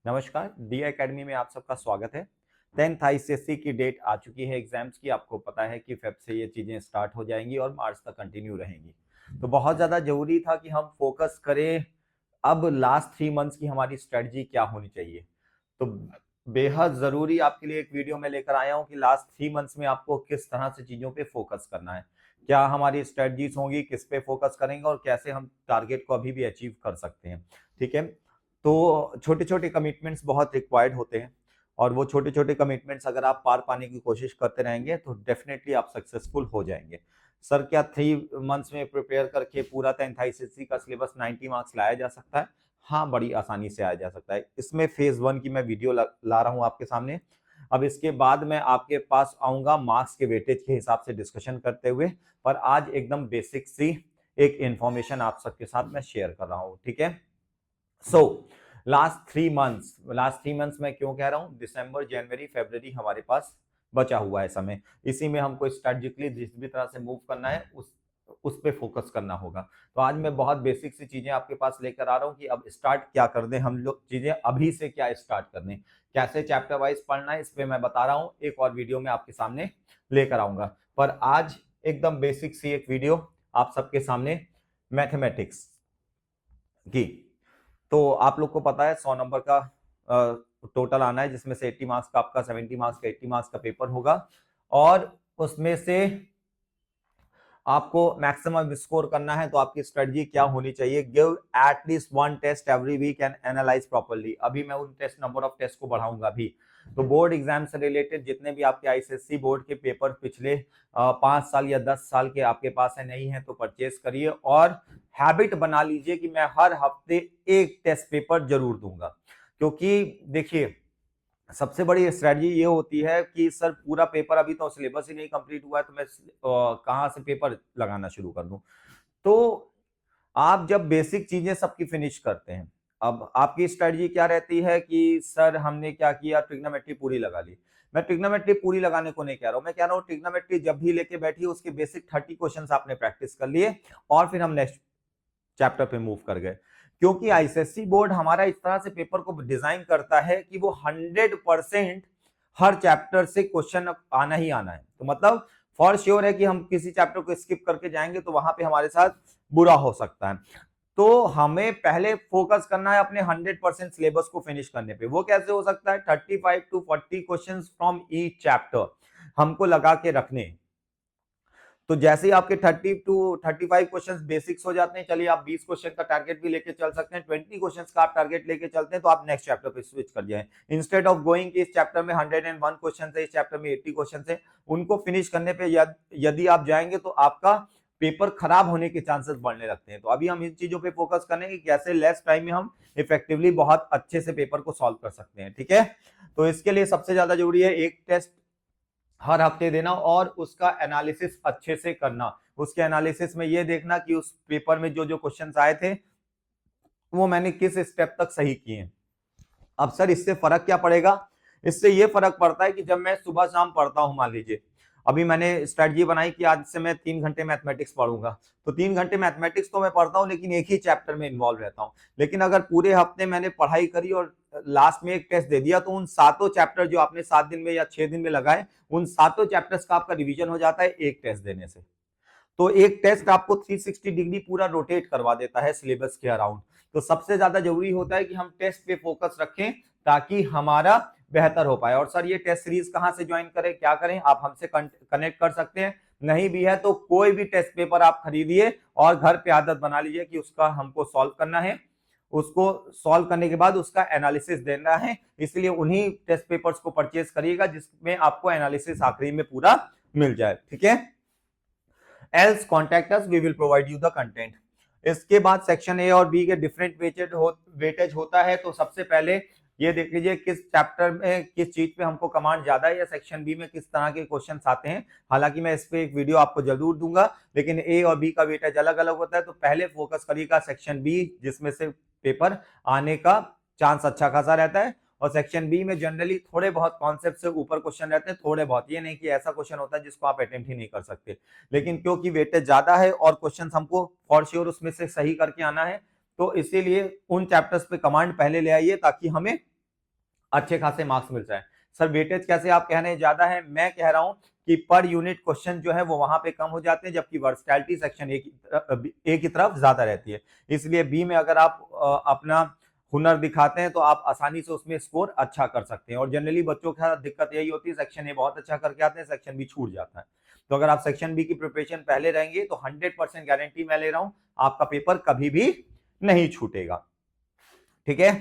नमस्कार, D academy में आप सबका स्वागत है। 10th आईसीएसई की डेट आ चुकी है एग्जाम्स की। आपको पता है कि फेब से ये चीजें स्टार्ट हो जाएंगी और मार्च तक कंटिन्यू रहेंगी। तो बहुत ज्यादा जरूरी था कि हम फोकस करें अब लास्ट 3 मंथ्स की हमारी स्ट्रेटजी क्या होनी चाहिए। तो बेहद जरूरी आपके लिए एक वीडियो में लेकर आया हूं कि लास्ट 3 मंथ्स में आपको किस तरह से चीजों पे फोकस करना है, क्या हमारी स्ट्रेटजीज होंगी, किस पे फोकस करेंगे और कैसे हम टारगेट को अभी भी अचीव कर सकते हैं। ठीक है, तो छोटे छोटे कमिटमेंट्स बहुत रिक्वायर्ड होते हैं और वो छोटे छोटे कमिटमेंट्स अगर आप पार पाने की कोशिश करते रहेंगे तो डेफिनेटली आप सक्सेसफुल हो जाएंगे। सर, क्या 3 मंथ्स में प्रिपेयर करके पूरा 10th आईसीएसई का सिलेबस 90 मार्क्स लाया जा सकता है? हाँ, बड़ी आसानी से आया जा सकता है। इसमें फेज 1 की मैं वीडियो ला रहा हूँ आपके सामने। अब इसके बाद मैं आपके पास आऊंगा मार्क्स के वेटेज के हिसाब से डिस्कशन करते हुए, पर आज एकदम बेसिक सी एक इंफॉर्मेशन आप सबके साथ मैं शेयर कर रहा हूँ। ठीक है, सो लास्ट 3 मंथ्स में क्यों कह रहा हूं, दिसंबर, जनवरी, फरवरी हमारे पास बचा हुआ है समय। इसी में हमको स्ट्रेटेजिकली जिस भी तरह से मूव करना है उस पे फोकस करना होगा। तो आज मैं बहुत बेसिक सी चीजें आपके पास लेकर आ रहा हूं कि अब स्टार्ट क्या कर दें हम लोग, चीजें अभी से क्या स्टार्ट कर दें, कैसे चैप्टर वाइज पढ़ना है, इस पे मैं बता रहा हूं। एक और वीडियो में आपके सामने लेकर आऊंगा, पर आज एकदम बेसिक सी एक वीडियो आप सबके सामने मैथमेटिक्स की। तो आप लोग को पता है 100 नंबर का टोटल आना है, जिसमें से 80 मार्क्स का आपका, 70 मार्क्स का, 80 मार्क्स का पेपर होगा और उसमें से आपको मैक्सिमम स्कोर करना है। तो आपकी स्ट्रेटजी क्या होनी चाहिए? Give at least 1 test every week and analyse properly. अभी मैं उन टेस्ट, नंबर ऑफ टेस्ट को बढ़ाऊंगा भी। तो बोर्ड एग्जाम से रिलेटेड जितने भी आपके आईसीएसई बोर्ड के पेपर पिछले 5 साल या 10 साल के आपके पास है, नहीं है तो परचेज करिए और हैबिट बना लीजिए कि मैं हर हफ्ते एक टेस्ट पेपर जरूर दूंगा। क्योंकि देखिए, सबसे बड़ी स्ट्रेटजी ये होती है कि सर पूरा पेपर, अभी तो सिलेबस ही नहीं कंप्लीट हुआ है तो मैं कहाँ से पेपर लगाना शुरू कर दूं। तो आप जब बेसिक चीजें सबकी फिनिश करते हैं, अब आपकी स्ट्रेटजी क्या रहती है कि सर हमने क्या किया, ट्रिग्नोमेट्री पूरी लगा ली। मैं ट्रिग्नोमेट्री पूरी लगाने को नहीं कह रहा हूं, मैं कह रहा हूं ट्रिग्नोमेट्री जब भी लेके बैठी उसके बेसिक 30 क्वेश्चंस आपने प्रैक्टिस कर लिए और फिर हम नेक्स्ट चैप्टर पे मूव कर गए। क्योंकि आईसीएसई बोर्ड हमारा इस तरह से पेपर को डिजाइन करता है कि वो 100% हर चैप्टर से क्वेश्चन आना ही आना है। तो मतलब फॉर श्योर है कि हम किसी चैप्टर को स्किप करके जाएंगे तो वहां पे हमारे साथ बुरा हो सकता है। तो हमें पहले फोकस करना है अपने 100% सिलेबस को फिनिश करने पे। वो कैसे हो सकता है? 35 to 40 question from each chapter हमको लगा के रखने। तो जैसे ही आपके 30 to 35 क्वेश्चंस बेसिक्स हो जाते हैं, चलिए आप 20 क्वेश्चन का टारगेट भी लेके चल सकते हैं, 20 क्वेश्चंस का आप टारगेट लेके चलते हैं तो आप नेक्स्ट चैप्टर पे स्विच कर जाएं। इंस्टेड ऑफ गोइंग कि इस चैप्टर में 101 क्वेश्चन है, इस चैप्टर में 80 क्वेश्चन है, उनको फिनिश करने पे यदि आप जाएंगे तो आपका पेपर खराब होने के चांसेस बढ़ने लगते हैं। तो अभी हम इन चीजों पे फोकस करेंगे कि कैसे लेस टाइम में हम इफेक्टिवली बहुत अच्छे से पेपर को सॉल्व कर सकते हैं। ठीक है, तो इसके लिए सबसे ज्यादा जरूरी है एक टेस्ट हर हफ्ते देना और उसका एनालिसिस अच्छे से करना। उसके एनालिसिस में ये देखना कि उस पेपर में जो जो क्वेश्चंस आए थे वो मैंने किस स्टेप तक सही किए। अब सर इससे फर्क क्या पड़ेगा? इससे ये फर्क पड़ता है कि जब मैं सुबह शाम पढ़ता हूं, मान लीजिए अभी मैंने स्ट्रेटजी बनाई कि आज से मैं 3 घंटे मैथमेटिक्स पढ़ूंगा, तो 3 घंटे मैथमेटिक्स तो मैं पढ़ता हूं लेकिन एक ही चैप्टर में इन्वॉल्व रहता हूं। लेकिन अगर पूरे हफ्ते मैंने पढ़ाई करी और लास्ट में एक टेस्ट दे दिया तो उन सातों चैप्टर जो आपने 7 दिन में या 6 दिन में लगाए, उन सातों चैप्टर्स का आपका रिवीजन हो जाता है एक टेस्ट देने से। तो एक टेस्ट आपको 360 डिग्री पूरा रोटेट करवा देता है सिलेबस के अराउंड। तो सबसे ज्यादा जरूरी होता है कि हम टेस्ट पे फोकस रखें ताकि हमारा बेहतर हो पाए। और सर ये टेस्ट सीरीज कहां से ज्वाइन करें, क्या करें? आप हमसे कनेक्ट कर सकते हैं। नहीं भी है तो कोई भी टेस्ट पेपर आप खरीदिए और घर पे आदत बना लीजिए कि उसका हमको सॉल्व करना है, उसको सॉल्व करने के बाद उसका एनालिसिस देना है। इसलिए उन्हीं टेस्ट पेपर्स को परचेज करिएगा जिसमें आपको एनालिसिस आखिरी में पूरा मिल जाए। ठीक है, else contact us, we will provide you the content। इसके बाद सेक्शन ए और बी के डिफरेंट वेटेज होता है। तो सबसे पहले ये देख लीजिए किस चैप्टर में किस चीज पे हमको कमांड ज्यादा है, या सेक्शन बी में किस तरह के क्वेश्चंस आते हैं। हालांकि मैं इस पे एक वीडियो आपको जरूर दूंगा, लेकिन ए और बी का वेटेज अलग अलग होता है। तो पहले फोकस करिएगा सेक्शन बी, जिसमें से पेपर आने का चांस अच्छा खासा रहता है। और सेक्शन बी में जनरली थोड़े बहुत कॉन्सेप्ट से ऊपर क्वेश्चन रहते हैं, थोड़े बहुत, ये नहीं कि ऐसा क्वेश्चन होता है जिसको आप अटेम्प्ट ही नहीं कर सकते। लेकिन क्योंकि वेटेज ज्यादा है और क्वेश्चंस हमको फॉर श्योर उसमें से सही करके आना है, तो इसीलिए उन चैप्टर्स पे कमांड पहले ले आइए ताकि हमें अच्छे खासे मार्क्स मिल जाए। सर वेटेज कैसे आप कह रहे हैं ज्यादा है, मैं कह रहा हूं कि पर यूनिट क्वेश्चन जो है वो वहां पे कम हो जाते हैं, जबकि वर्सटैलिटी सेक्शन ए की तरफ ज्यादा रहती है। इसलिए बी में अगर आप अपना हुनर दिखाते हैं तो आप आसानी से उसमें स्कोर अच्छा कर सकते हैं। और जनरली बच्चों के साथ दिक्कत यही होती है, सेक्शन ए बहुत अच्छा करके आते हैं, सेक्शन बी छूट जाता है। तो अगर आप सेक्शन बी की प्रिपरेशन पहले रहेंगे तो 100% गारंटी मैं ले रहा हूं आपका पेपर कभी भी नहीं छूटेगा। ठीक है,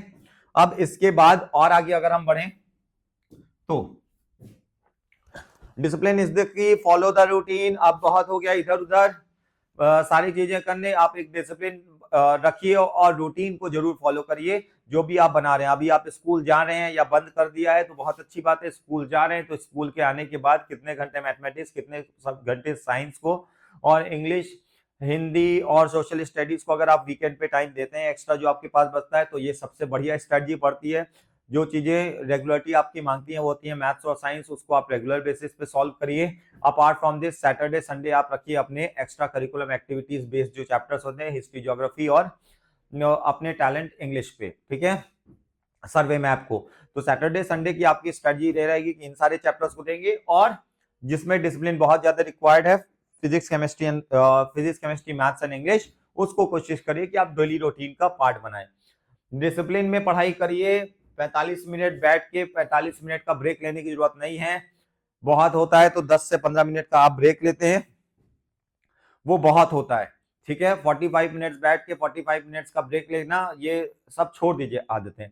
अब इसके बाद और आगे अगर हम बढ़ें तो discipline is the key, follow the routine. अब बहुत हो गया इधर उधर सारी चीजें करने, आप एक डिसिप्लिन रखिए और रूटीन को जरूर फॉलो करिए जो भी आप बना रहे हैं। अभी आप स्कूल जा रहे हैं या बंद कर दिया है तो बहुत अच्छी बात है, स्कूल जा रहे हैं तो स्कूल के आने के बाद कितने घंटे मैथमेटिक्स, कितने घंटे साइंस को और इंग्लिश, हिंदी और सोशल स्टडीज को अगर आप वीकेंड पे टाइम देते हैं एक्स्ट्रा जो आपके पास बचता है, तो ये सबसे बढ़िया स्ट्रेटजी पड़ती है। जो चीजें रेगुलरिटी आपकी मांगती हैं वो होती है मैथ्स और साइंस, उसको आप रेगुलर बेसिस पे सॉल्व करिए। Apart from this Saturday Sunday आप रखिए अपने एक्स्ट्रा करिकुलम एक्टिविटीज बेस्ड जो चैप्टर्स होते हैं, हिस्ट्री, ज्योग्राफी और अपने टैलेंट इंग्लिश पे, ठीक है, सर्वे मैप को। तो सैटरडे संडे की आपकी स्ट्रेटजी रह रहेगी कि इन सारे चैप्टर्स को देंगे, और जिसमें डिसिप्लिन बहुत ज्यादा रिक्वायर्ड है, physics chemistry maths and English, उसको कोशिश करिए कि आप डेली रूटीन का पार्ट बनाएं। डिसिप्लिन में पढ़ाई करिए, 45 मिनट बैठ के 45 मिनट का ब्रेक लेने की जरूरत नहीं है। बहुत होता है तो 10 से 15 मिनट का आप ब्रेक लेते हैं, वो बहुत होता है। ठीक है, 45 मिनट्स बैठ के 45 मिनट्स का ब्रेक लेना, ये सब छोड़ दीजिए आदतें।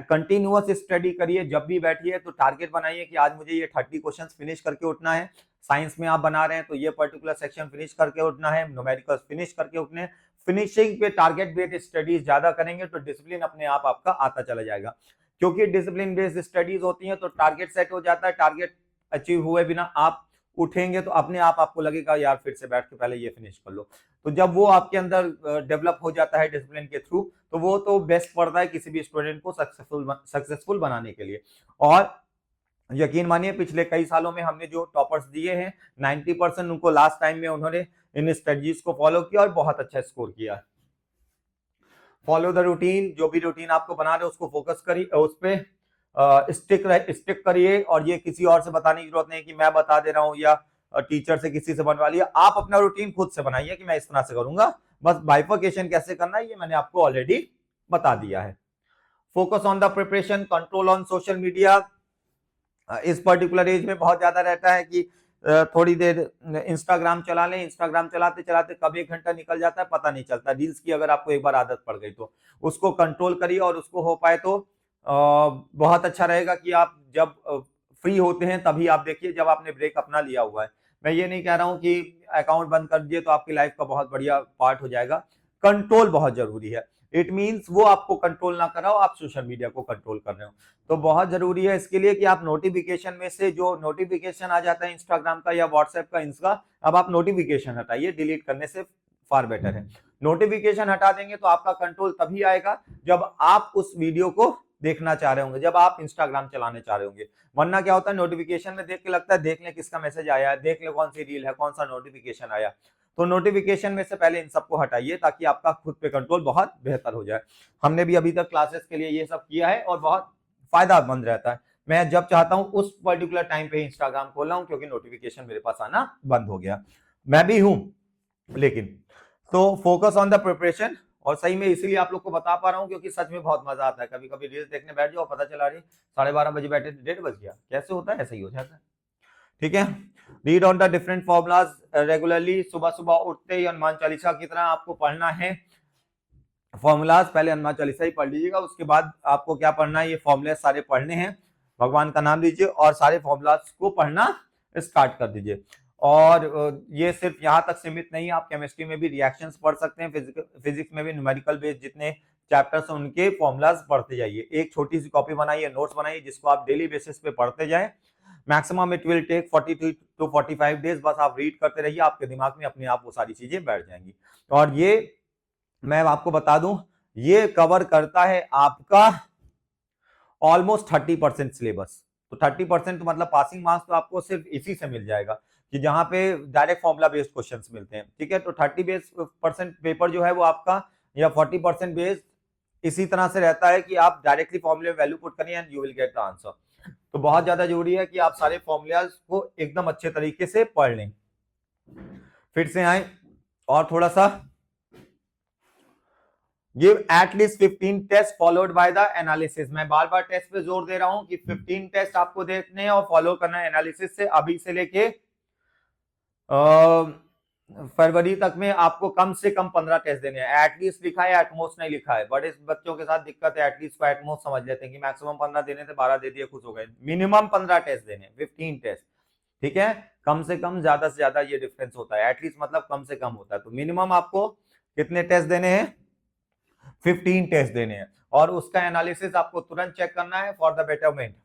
कंटिन्यूअस स्टडी करिए, जब भी बैठिए तो टारगेट बनाइए कि आज मुझे ये 30 क्वेश्चंस फिनिश करके उठना है। साइंस में आप बना रहे हैं तो ये पर्टिकुलर सेक्शन फिनिश करके उठना है, न्यूमेरिकल्स फिनिश करके उठने। फिनिशिंग पे टारगेट बेस्ड स्टडीज ज्यादा करेंगे तो डिसिप्लिन अपने आप आपका आता चला जाएगा। क्योंकि डिसिप्लिन बेस्ड स्टडीज होती हैं तो टारगेट सेट हो जाता है, टारगेट अचीव हुए बिना आप उठेंगे तो अपने आप आपको लगेगा यार फिर से बैठ के पहले ये फिनिश कर लो। तो जब वो आपके अंदर डेवलप हो जाता है डिसिप्लिन के थ्रू, तो वो तो बेस्ट पड़ता है किसी भी स्टूडेंट को सक्सेसफुल बनाने के लिए। और यकीन मानिए पिछले कई सालों में हमने जो टॉपर्स दिए हैं 90% उनको लास्ट टाइम में उन्होंने इन स्ट्रेटजीज को फॉलो किया और बहुत अच्छा स्कोर किया। फॉलो द रूटीन, जो भी रूटीन आपको बना रहे उसको फोकस करिए, उस पर स्टिक करिए। और ये किसी और से बताने की जरूरत नहीं कि मैं बता दे रहा हूं या टीचर से किसी से बनवा लिया, आप अपना रूटीन खुद से बनाइए कि मैं इस तरह से करूंगा। बस बाइफर्केशन कैसे करना है ये मैंने आपको ऑलरेडी बता दिया है। Focus on the preparation, control on social media. इस पर्टिकुलर एज में बहुत ज्यादा रहता है कि थोड़ी देर इंस्टाग्राम चला लें, इंस्टाग्राम चलाते चलाते कब 1 घंटा निकल जाता है पता नहीं चलता। रील्स की अगर आपको एक बार आदत पड़ गई तो उसको कंट्रोल करिए, और उसको हो पाए तो बहुत अच्छा रहेगा कि आप जब फ्री होते हैं तभी आप देखिए, जब आपने ब्रेक अपना लिया हुआ है। मैं ये नहीं कह रहा हूं कि अकाउंट बंद कर दिए तो आपकी लाइफ का बहुत बढ़िया पार्ट हो जाएगा। कंट्रोल बहुत जरूरी है। इट मीन्स वो आपको कंट्रोल ना कराओ, आप सोशल मीडिया को कंट्रोल कर रहे हो। तो बहुत जरूरी है इसके लिए कि आप नोटिफिकेशन में से जो नोटिफिकेशन आ जाता है इंस्टाग्राम का या व्हाट्सएप का, इसका अब आप नोटिफिकेशन हटाइए, डिलीट करने से फार बेटर है। नोटिफिकेशन हटा देंगे तो आपका कंट्रोल तभी आएगा जब आप उस वीडियो को देखना चाह रहे होंगे, जब आप इंस्टाग्राम चलाने चाह रहे होंगे। वरना क्या होता है, नोटिफिकेशन में देख के लगता है देख ले किसका मैसेज आया है, देख ले कौन सी रील है, कौन सा नोटिफिकेशन आया। तो नोटिफिकेशन में से पहले इन सबको हटाइए ताकि आपका खुद पे कंट्रोल बहुत बेहतर हो जाए। हमने भी अभी तक क्लासेस के लिए ये सब किया है और बहुत फायदामंद रहता है। मैं जब चाहता हूं उस पर्टिकुलर टाइम पे इंस्टाग्राम खोल रहा हूं क्योंकि नोटिफिकेशन मेरे पास आना बंद हो गया। मैं भी हूं लेकिन। तो फोकस ऑन द प्रिपरेशन, और सही में इसीलिए आप लोग को बता पा रहा हूं क्योंकि सच में बहुत मजा आता है। कभी कभी रील्स देखने बैठ जाओ, पता चला रही 12:30 बजे बैठे 1:30 बज गया, कैसे होता है, ऐसा ही हो जाता है। ठीक है, read on the different formulas regularly. सुबह सुबह उठते ही हनुमान चालीसा की तरह आपको पढ़ना है फॉर्मूलाज। पहले हनुमान चालीसा ही पढ़ लीजिएगा, उसके बाद आपको क्या पढ़ना है, ये फॉर्मूले सारे पढ़ने हैं, भगवान का नाम लीजिए और सारे फॉर्मूलाज को पढ़ना स्टार्ट कर दीजिए। और ये सिर्फ यहाँ तक सीमित नहीं, आप केमिस्ट्री में भी रिएक्शंस पढ़ सकते हैं, फिजिक्स में भी न्यूमेरिकल बेस्ड जितने चैप्टर्स हैं उनके फॉर्मूलाज पढ़ते जाइए। एक छोटी सी कॉपी बनाइए, नोट्स बनाइए जिसको आप डेली बेसिस पे पढ़ते जाएं। Maximum it will take 40 to 45 days, बस आप रीड करते रहिए, आपके दिमाग में अपने आप वो सारी चीजें बैठ जाएंगी। और ये मैं आपको बता दूं, ये कवर करता है आपका ऑलमोस्ट 30% सिलेबस। तो 30% मतलब पासिंग मार्क्स तो आपको सिर्फ इसी से मिल जाएगा कि जहां पे डायरेक्ट फॉर्मुला बेस्ड क्वेश्चंस मिलते हैं। ठीक है, तो 30% पेपर जो है वो आपका, या 40% बेस्ड इसी तरह से रहता है कि आप डायरेक्टली फॉर्मूले में वैल्यू पुट करिए and you will get the answer. तो बहुत ज्यादा जरूरी है कि आप सारे फॉर्मूलाज को एकदम अच्छे तरीके से पढ़ लें। फिर से आए और थोड़ा सा, give at least 15 test followed by the analysis. मैं बार बार टेस्ट पे जोर दे रहा हूं कि 15 टेस्ट आपको देखने हैं और फॉलो करना है एनालिसिस से। अभी से लेके फरवरी तक में आपको कम से कम 15 टेस्ट देने हैं। एटलीस्ट लिखा है, एटमोस्ट नहीं लिखा है। बड़े बच्चों के साथ दिक्कत है, एटलीस्ट को एटमोस्ट समझ लेते हैं कि मैक्सिमम 15 देने थे, 12 दे दिए, खुश हो गए। मिनिमम 15 टेस्ट देने, 15 टेस्ट, ठीक है। कम से कम, ज्यादा से ज्यादा ये डिफरेंस होता है। एटलीस्ट मतलब कम से कम होता है। तो मिनिमम आपको कितने टेस्ट देने हैं? 15 टेस्ट देने हैं। और उसका एनालिसिस आपको तुरंत चेक करना है for the betterment.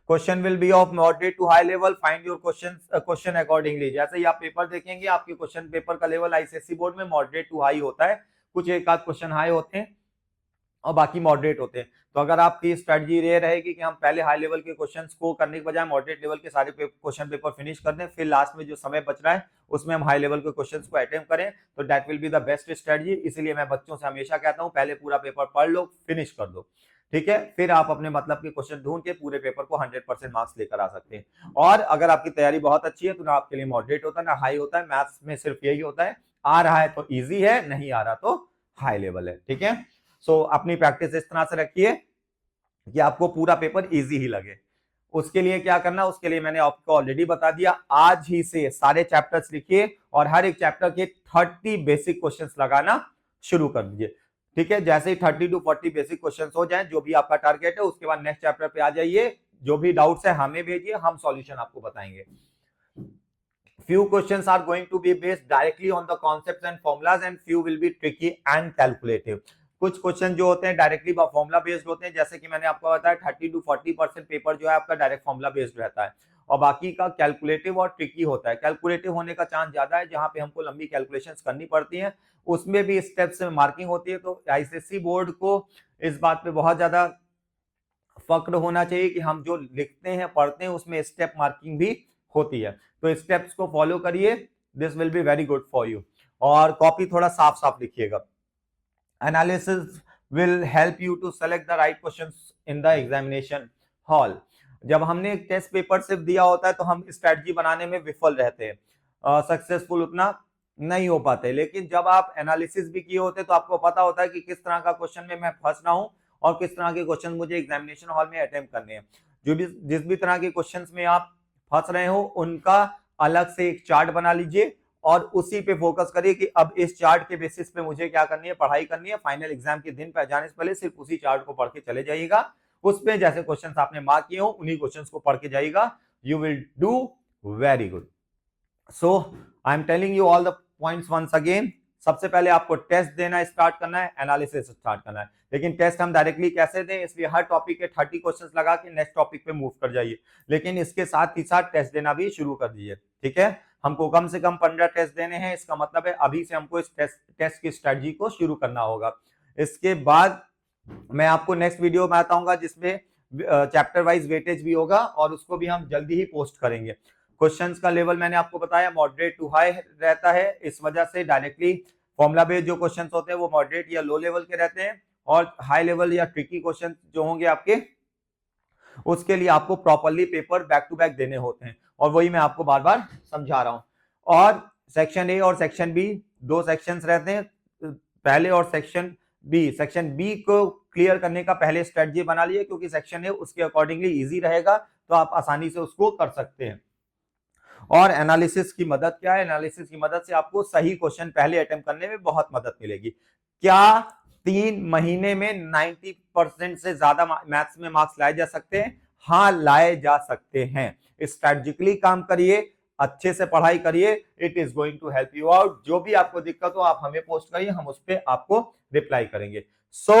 Question will be of moderate to high level, find your question accordingly. जैसे ही आप पेपर देखेंगे, आपके क्वेश्चन पेपर का लेवल आईसीएसई बोर्ड में मॉडरेट टू हाई होता है। कुछ एक आध क्वेश्चन हाई होते हैं और बाकी मॉडरेट होते हैं। तो अगर आपकी स्ट्रेटजी ये रहेगी कि हम पहले हाई लेवल के क्वेश्चंस को करने के बजाय मॉडरेट लेवल के सारे क्वेश्चन पेपर फिनिश कर दें, फिर लास्ट में जो समय बच रहा है उसमें हम हाई लेवल के क्वेश्चंस को अटेम्प्ट करें, तो that will be the best strategy. इसीलिए मैं बच्चों से हमेशा कहता हूं, पहले पूरा पेपर पढ़ लो, फिनिश कर दो, ठीक है। फिर आप अपने मतलब के क्वेश्चन ढूंढ के पूरे पेपर को 100% मार्क्स लेकर आ सकते हैं। और अगर आपकी तैयारी बहुत अच्छी है तो ना आपके लिए मॉडरेट होता है ना हाई होता है। मैथ्स में सिर्फ यही होता है, आ रहा है तो ईजी है, नहीं आ रहा तो हाई लेवल है, ठीक है। सो अपनी प्रैक्टिस इस तरह से रखिए कि आपको पूरा पेपर इजी ही लगे। उसके लिए क्या करना, उसके लिए मैंने आपको ऑलरेडी बता दिया। आज ही से सारे चैप्टर्स लिखिए और हर एक चैप्टर के 30 बेसिक क्वेश्चंस लगाना शुरू कर दीजिए, ठीक है। जैसे ही 30 to 40 बेसिक क्वेश्चंस हो जाएं, जो भी आपका टारगेट है, उसके बाद नेक्स्ट चैप्टर पे आ जाइए। जो भी डाउट्स है हमें भेजिए, हम सॉल्यूशन आपको बताएंगे। Few questions are going to be based directly on the concepts and formulas and few will be tricky and calculative। कुछ क्वेश्चन जो होते हैं डायरेक्टली फॉर्मुला बेस्ड होते हैं, जैसे कि मैंने आपको बताया 30 to 40% पेपर जो है आपका डायरेक्ट फॉर्मुला बेस्ड रहता है, और बाकी का कैलकुलेटिव और ट्रिकी होता है। कैलकुलेटिव होने का चांस ज्यादा है, जहां पे हमको लंबी कैलकुलेशंस करनी पड़ती हैं, उसमें भी स्टेप्स में मार्किंग होती है। तो आईसीएसई बोर्ड को इस बात पे बहुत ज्यादा फक्र होना चाहिए कि हम जो लिखते हैं, पढ़ते हैं, उसमें स्टेप मार्किंग भी होती है। तो स्टेप्स को फॉलो करिए, this will be very good for you. और कॉपी थोड़ा साफ साफ लिखिएगा। Analysis will help you to select the right questions in the examination hall. जब हमने एक टेस्ट पेपर सिर्फ दिया होता है तो हम स्ट्रेटजी बनाने में विफल रहते हैं, सक्सेसफुल उतना नहीं हो पाते। लेकिन जब आप एनालिसिस भी किए होते हैं तो आपको पता होता है कि किस तरह का क्वेश्चन में मैं फंस रहा हूं और किस तरह के क्वेश्चन मुझे एग्जामिनेशन हॉल में अटेम्प्ट करने हैं। जो भी जिस भी तरह के क्वेश्चंस में आप फंस रहे हो, उनका अलग से एक चार्ट बना लीजिए और उसी पे फोकस करिए कि अब इस चार्ट के बेसिस पे मुझे क्या करनी है, पढ़ाई करनी है। फाइनल एग्जाम के दिन पे जाने से पहले सिर्फ उसी चार्ट को पढ़ के चले जाइएगा। उसपे जैसे क्वेश्चंस आपने मार्क किए हो, उन्हीं क्वेश्चंस को पढ़ के जाइएगा। You will do very good. So I am telling you all the points once again. सबसे पहले आपको टेस्ट देना स्टार्ट करना है, एनालिसिस स्टार्ट करना है। लेकिन टेस्ट हम डायरेक्टली कैसे दें, इसलिए हर टॉपिक के 30 क्वेश्चंस लगा के नेक्स्ट टॉपिक पे मूव कर जाइए। लेकिन इसके साथ ही साथ टेस्ट देना भी शुरू कर दीजिए, ठीक है। हमको कम से कम 15 टेस्ट देने हैं। इसका मतलब है अभी से हमको इस टेस्ट की स्ट्रेटजी को शुरू करना होगा। इसके बाद मैं आपको नेक्स्ट वीडियो में बताऊंगा जिसमें चैप्टर वाइज वेटेज भी होगा और उसको भी हम जल्दी ही पोस्ट करेंगे। क्वेश्चंस का लेवल मैंने आपको बताया मॉडरेट टू हाई रहता है। इस वजह से डायरेक्टली फॉर्मुला बेस्ड जो क्वेश्चंस होते हैं वो मॉडरेट या लो लेवल के रहते हैं, और हाई लेवल या ट्रिकी क्वेश्चन जो होंगे आपके, उसके लिए आपको properly paper back to back देने होते हैं। और वही मैं आपको बार बार समझा रहा हूं। और सेक्शन ए और सेक्शन बी, दो सेक्शंस रहते हैं पहले, और सेक्शन बी को क्लियर करने का पहले स्ट्रेटजी बना लिए, क्योंकि सेक्शन ए उसके अकॉर्डिंगली इजी रहेगा, तो आप आसानी से उसको कर सकते हैं। और एनालिसिस की मदद क्या है, एनालिसिस की मदद से आपको सही क्वेश्चन पहले अटेम्प्ट करने में बहुत मदद मिलेगी। क्या 3 महीने में 90% से ज्यादा मैथ्स में मार्क्स लाए जा सकते हैं? हाँ, लाए जा सकते हैं। स्ट्रैटेजिकली काम करिए, अच्छे से पढ़ाई करिए, it is going to help you out. जो भी आपको दिक्कत हो आप हमें पोस्ट करिए, हम उस पर आपको रिप्लाई करेंगे। So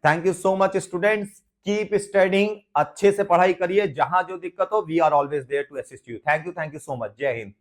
thank you so much students, keep studying, अच्छे से पढ़ाई करिए। जहां जो दिक्कत हो, we are always there to assist you. Thank you so much. जय हिंद।